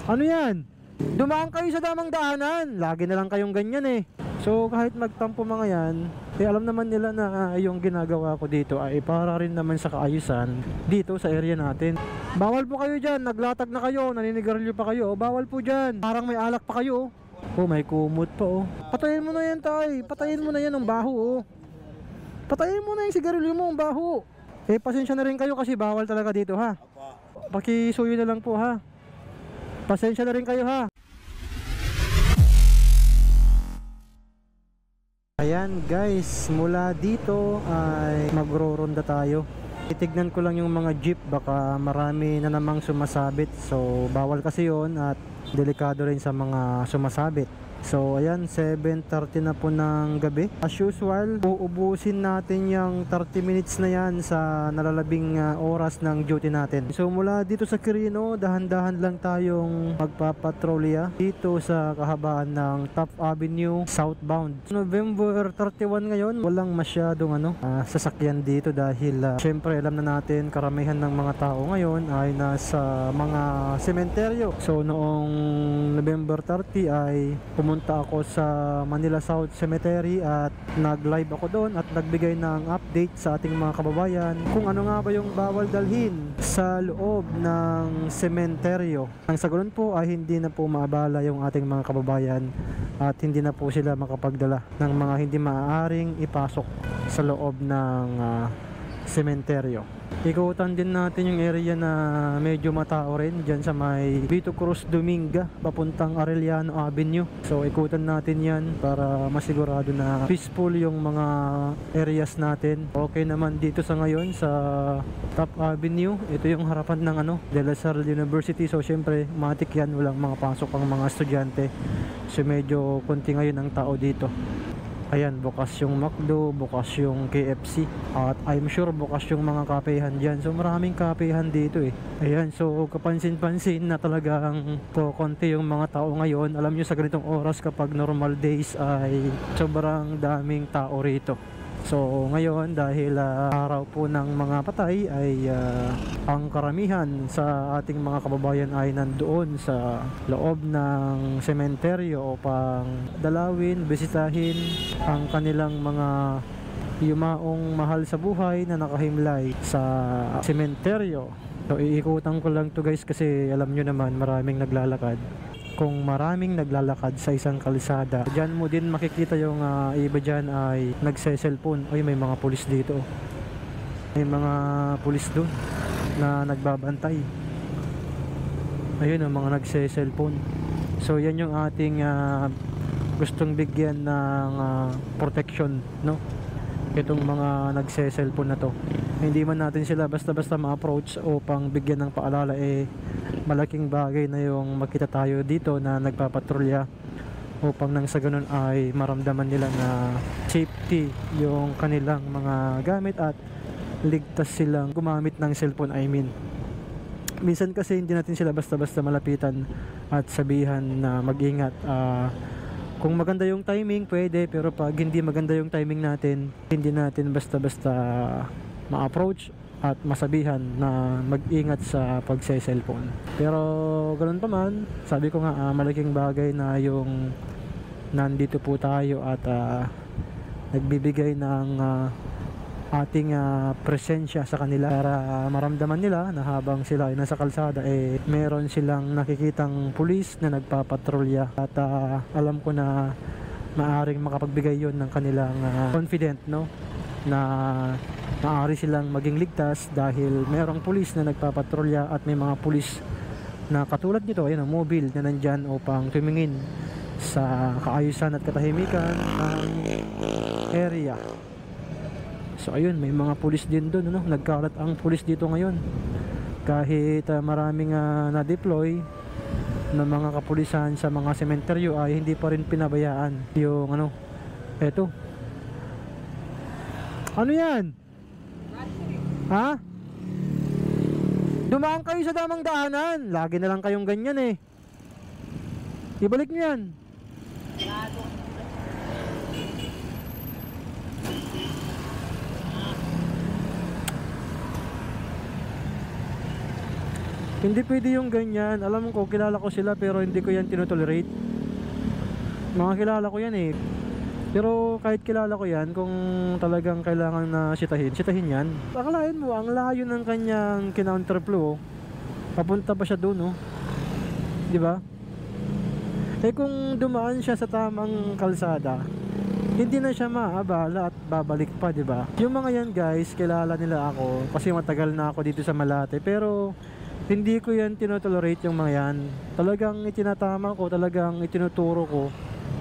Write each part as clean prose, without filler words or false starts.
Ano yan? Dumaan kayo sa damang daanan. Lagi na lang kayong ganyan eh. So kahit magtampo mga yan, alam naman nila na yung ginagawa ko dito ay para rin naman sa kaayusan dito sa area natin. Bawal po kayo dyan, naglatag na kayo, naninigarilyo pa kayo. Bawal po dyan, parang may alak pa kayo. Oh, may kumot pa oh. Patayin mo na yan tay, patayin mo na yan ang baho oh. Patayin mo na yung sigarilyo mo ang baho. Pasensya na rin kayo kasi bawal talaga dito ha. Pakisuyo na lang po ha. Pasensya na rin kayo ha. Ayan guys, mula dito ay magro-ronda tayo. Titignan ko lang yung mga jeep, baka marami na namang sumasabit. So bawal kasi yon at delikado rin sa mga sumasabit. So ayan, 7:30 na po ng gabi. As usual, uubusin natin yung 30 minutes na yan sa nalalabing oras ng duty natin. So mula dito sa Quirino, dahan-dahan lang tayong magpapatrolya dito sa kahabaan ng Top Avenue southbound. November 31 ngayon, walang masyadong sasakyan dito dahil syempre alam na natin karamihan ng mga tao ngayon ay nasa mga sementeryo. So noong November 30 ay pumunta ako sa Manila South Cemetery at nag-live ako doon at nagbigay ng update sa ating mga kababayan kung ano nga ba yung bawal dalhin sa loob ng sementeryo. Ang sa ganun po ay hindi na po maabala yung ating mga kababayan at hindi na po sila makapagdala ng mga hindi maaaring ipasok sa loob ng sementeryo. Ikutan din natin yung area na medyo matao rin dyan sa may Vito Cruz Dominga papuntang Arellano Avenue. So ikutan natin yan para masigurado na peaceful yung mga areas natin. Okay naman dito sa ngayon sa Top Avenue. Ito yung harapan ng De La Salle University. So syempre matik yan, walang mga pasok ang mga estudyante. So medyo konti ngayon ang tao dito. Ayan, bukas yung McDo, bukas yung KFC at I'm sure bukas yung mga kapehan dyan. So maraming kapehan dito eh. Ayan, so kapansin-pansin na talagang konti yung mga tao ngayon. Alam nyo sa ganitong oras kapag normal days ay sobrang daming tao rito. So ngayon dahil araw po ng mga patay ay ang karamihan sa ating mga kababayan ay nandoon sa loob ng sementeryo upang dalawin, bisitahin ang kanilang mga yumaong mahal sa buhay na nakahimlay sa sementeryo. So iikutan ko lang to guys kasi alam nyo naman maraming naglalakad. Kung maraming naglalakad sa isang kalsada, dyan mo din makikita yung iba dyan ay nagse-cellphone. Ay, may mga pulis dito. May mga pulis doon na nagbabantay. Ayun, ang mga nagse-cellphone. So yan yung ating gustong bigyan ng protection, no? Itong mga nagse-cellphone na to. Hindi man natin sila basta-basta ma-approach upang bigyan ng paalala, malaking bagay na yung makita tayo dito na nagpapatrolya upang nang sa ganun ay maramdaman nila na safety yung kanilang mga gamit at ligtas silang gumamit ng cellphone. Minsan kasi hindi natin sila basta-basta malapitan at sabihan na mag-ingat. Kung maganda yung timing pwede, pero pag hindi maganda yung timing natin, hindi natin basta-basta ma-approach at masabihan na mag-ingat sa pagse-cellphone. Pero ganoon pa man, sabi ko nga malaking bagay na yung nandito po tayo at nagbibigay ng ating presensya sa kanila para maramdaman nila na habang sila ay nasa kalsada meron silang nakikitang pulis na nagpapatrolya at alam ko na maaring makapagbigay yon ng kanilang confident, no, na maaari silang maging ligtas dahil mayroong pulis na nagpapatrolya at may mga pulis na katulad nito, ayun, mobile na nandyan upang tumingin sa kaayusan at katahimikan ng area. So ayun, may mga pulis din doon, nagkalat ang pulis dito ngayon. Kahit maraming na-deploy ng mga kapulisan sa mga sementeryo ay hindi pa rin pinabayaan yung eto. Ano yan? Ha? Dumaan kayo sa damang daanan. Lagi na lang kayong ganyan eh. Ibalik nyo yan. Hindi pwede yung ganyan. Alam ko, kilala ko sila pero hindi ko yan tinotolerate. Mga kilala ko yan eh. Pero kahit kilala ko yan, kung talagang kailangan na sitahin yan. Akalain mo, ang layo ng kanyang kinounterflow. Papunta pa siya doon, oh. Di ba? Eh kung dumaan siya sa tamang kalsada, hindi na siya maabala at babalik pa, di ba? Yung mga yan guys, kilala nila ako kasi matagal na ako dito sa Malate, pero hindi ko yan tinotolerate yung mga yan. Talagang itinatama ko, talagang itinuturo ko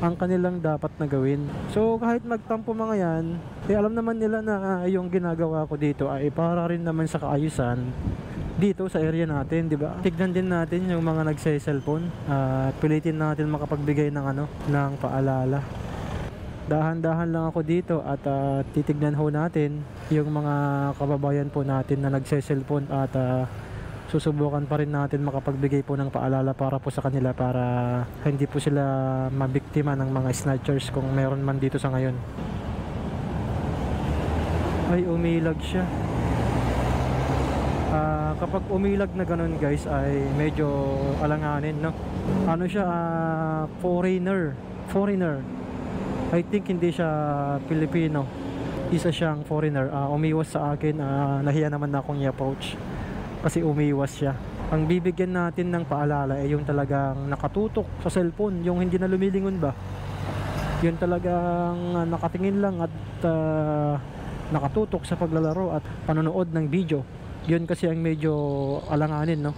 ang kanilang dapat na gawin. So kahit magtampo mga yan, eh alam naman nila na yung ginagawa ko dito ay para rin naman sa kaayusan dito sa area natin, di ba? Tignan din natin yung mga nagse-cellphone at pilitin natin makapagbigay ng ng paalala. Dahan-dahan lang ako dito at titignan ho natin yung mga kababayan po natin na nagse-cellphone at susubukan pa rin natin makapagbigay po ng paalala para po sa kanila para hindi po sila mabiktima ng mga snatchers kung meron man dito sa ngayon. Ay, umilag siya. Kapag umilag na ganun guys ay medyo alanganin, no? Ano siya, foreigner. I think hindi siya Pilipino. Isa siyang foreigner. Umiwas sa akin. Nahiya naman na akong i-approach kasi umiwas siya. Ang bibigyan natin ng paalala ay yung talagang nakatutok sa cellphone, yung hindi na lumilingon ba, yung talagang nakatingin lang at nakatutok sa paglalaro at panonood ng video. Yun kasi ang medyo alanganin, no?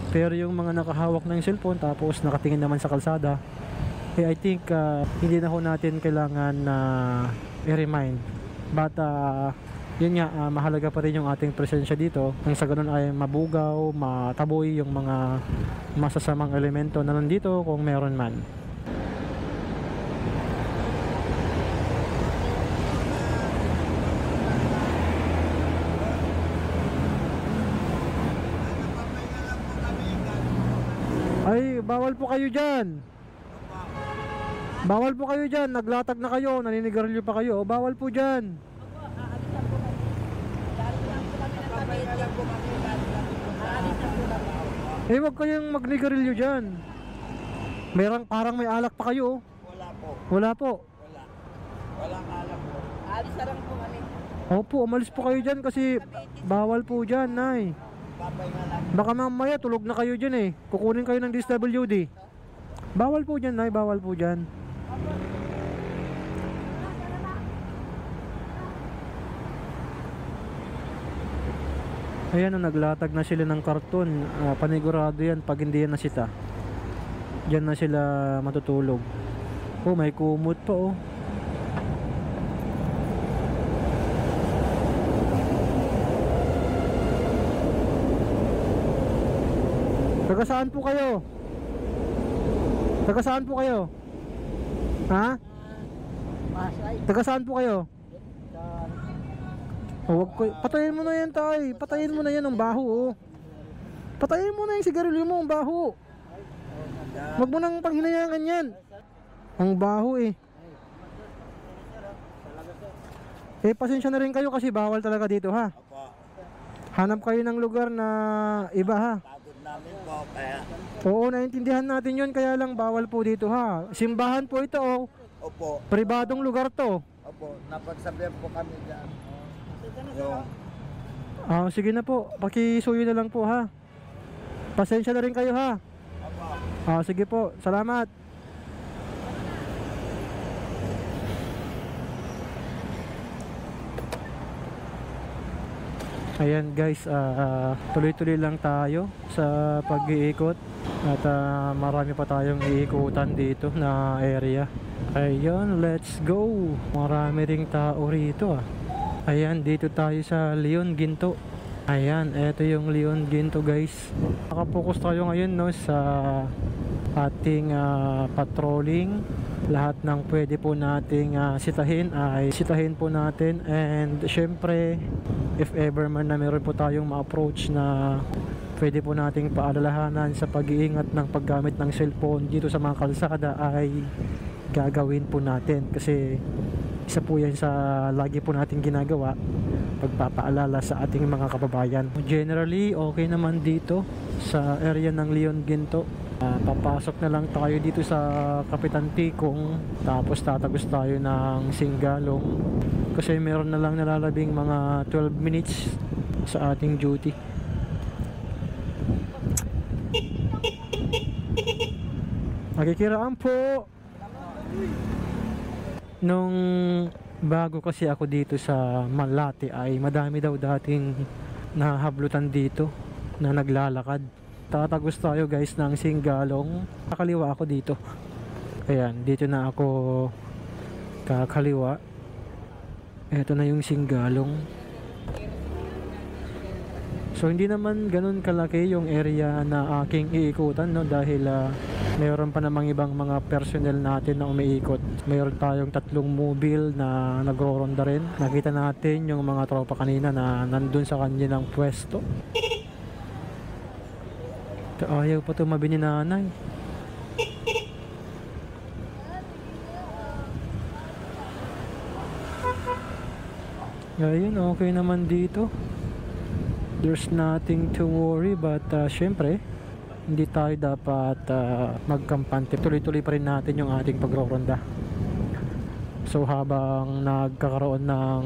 Pero yung mga nakahawak ng cellphone tapos nakatingin naman sa kalsada, eh I think hindi na ho natin kailangan na i-remind. But yun nga, mahalaga pa rin yung ating presensya dito. Nang sa ganun ay mabugaw, mataboy yung mga masasamang elemento na nandito kung meron man. Ay, bawal po kayo dyan. Bawal po kayo dyan. Naglatag na kayo, naninigarilyo pa kayo. Bawal po dyan. Eh, wag kayong magnigarilyo dyan. Parang may alak pa kayo. Wala po. Wala po. Wala. Walang alak po. Alis na lang po kami. Opo, umalis po kayo dyan kasi bawal po dyan, nay. Papahinga lang. Baka mamaya tulog na kayo dyan eh. Kukunin kayo ng DSWD. Bawal po dyan, nay. Bawal po dyan. Ayan, naglatag na sila ng karton. Panigurado yan pag hindi yan nasita. Diyan na sila matutulog. Oh, may kumot pa oh. Taga saan po kayo? Taga saan po kayo? Ha? Taga saan po kayo? Oh, wag ko. Patayin mo na yan, tay. Patayin mo na yan ang baho, oh. Patayin mo na yung sigarilyo mo, ang baho. Wag mo nang panghinayangan yan. Ang baho eh. Eh, pasensya na rin kayo kasi bawal talaga dito, ha? Hanap kayo ng lugar na iba, ha? Pagod namin po, kaya... Oo, naintindihan natin yun, kaya lang bawal po dito, ha? Simbahan po ito, oh. Opo. Pribadong lugar to. Opo, napagsabihan po kami dyan. Sige na po, pakisuyo na lang po, ha? Pasensya na rin kayo, ha? Sige po, salamat. Ayan guys, tuloy-tuloy lang tayo sa pag-iikot at marami pa tayong iikutan dito na area. Ayan, let's go. Marami ring tao rito ah. Ayan, dito tayo sa Leon Ginto. Ayan, eto yung Leon Ginto guys. Nakapokus tayo ngayon no sa ating patrolling. Lahat ng pwede po nating sitahin ay sitahin po natin. And syempre, if ever man na meron po tayong ma-approach na pwede po nating paalalahanan sa pag-iingat ng paggamit ng cellphone dito sa mga kalsada ay gagawin po natin. Kasi isa po yan sa lagi po nating ginagawa pagpapaalala sa ating mga kababayan. Generally, okay naman dito sa area ng Leon Ginto. Papasok na lang tayo dito sa Kapitan Tikong, tapos tatagos tayo ng Singalong kasi meron na lang nalalabing mga 12 minutes sa ating duty. Nakikiraan po. Nung bago kasi ako dito sa Malate ay madami daw dating nahablutan dito na naglalakad. Tatagos tayo guys ng Singalong. Kakaliwa ako dito. Ayan, dito na ako kakaliwa. Ito na yung Singalong. So hindi naman ganun kalaki yung area na aking iikutan, no, dahil mayroon pa namang ibang mga personnel natin na umiikot. Mayroon tayong 3 mobile na nagroronda rin. Nakita natin yung mga tropa kanina na nandun sa kanilang pwesto. Ayaw pa tumabi ni nanay. Ayun, okay naman dito. There's nothing to worry, but syempre hindi tayo dapat magkampante. Tuloy-tuloy pa rin natin yung ating pagroronda. So habang nagkakaroon ng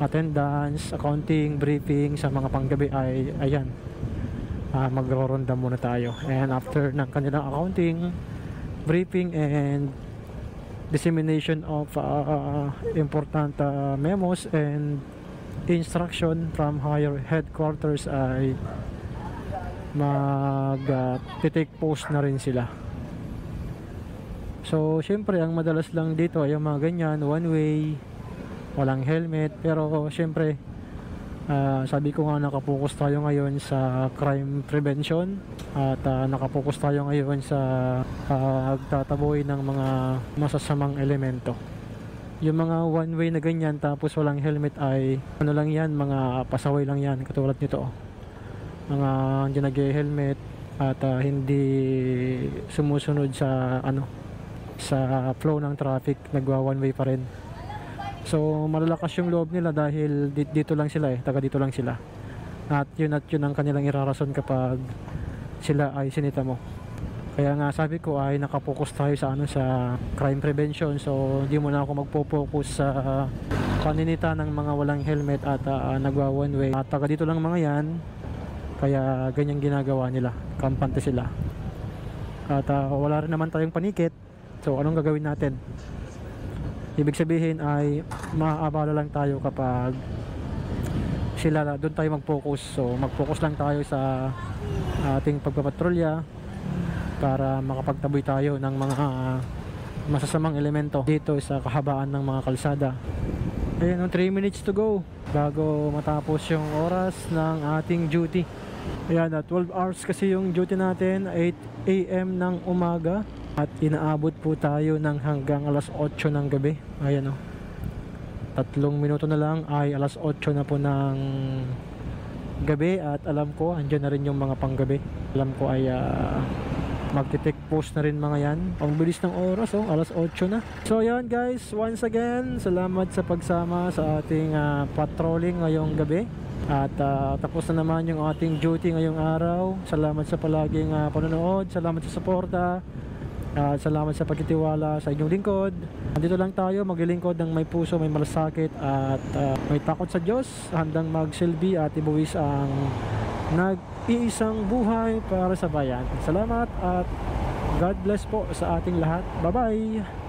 attendance, accounting, briefing sa mga panggabi ay ayan, magroronda muna tayo. And after ng kanilang accounting, briefing and dissemination of important memos and instruction from higher headquarters ay mag-take post na rin sila. So syempre ang madalas lang dito ay yung mga ganyan, one way, walang helmet. Pero syempre sabi ko nga, nakapokus tayo ngayon sa crime prevention at nakapokus tayo ngayon sa pagtataboy ng mga masasamang elemento. Yung mga one way na ganyan tapos walang helmet ay ano lang yan, mga pasaway lang yan, katulad nito. Mga hindi nag-helmet at hindi sumusunod sa sa flow ng traffic, nagwa one way pa rin. So malalakas yung loob nila dahil dito lang sila, taga dito lang sila. At yun ang kanilang irarason kapag sila ay sinita mo. Kaya nga sabi ko ay nakapokus tayo sa sa crime prevention. So hindi muna ako magpo-focus sa paninita ng mga walang helmet at nagwa one way. At taga dito lang mga yan, kaya ganyan ginagawa nila, kampante sila. At wala rin naman tayong panikit. So anong gagawin natin? Ibig sabihin ay maaabala lang tayo kapag sila, doon tayo mag-focus. So mag-focus lang tayo sa ating pagpapatrolya para makapagtaboy tayo ng mga masasamang elemento dito sa kahabaan ng mga kalsada. Ayun, 3 minutes to go bago matapos yung oras ng ating duty. Ayan, 12 hours kasi yung duty natin, 8 AM ng umaga at inaabot po tayo ng hanggang alas 8 ng gabi. Ayan o, 3 minuto na lang ay alas 8 na po ng gabi. At alam ko andyan na rin yung mga panggabi. Alam ko ay magti-take post na rin mga yan. Ang bilis ng oras, alas 8 na. So yan guys, once again, salamat sa pagsama sa ating patrolling ngayong gabi. At tapos na naman yung ating duty ngayong araw. Salamat sa palaging panonood, salamat sa suporta, salamat sa pagtitiwala sa inyong lingkod. Andito lang tayo maglilingkod ng may puso, may malasakit at may takot sa Diyos, handang magsilbi at ibuwis ang nag-iisang buhay para sa bayan. Salamat at God bless po sa ating lahat. Bye bye.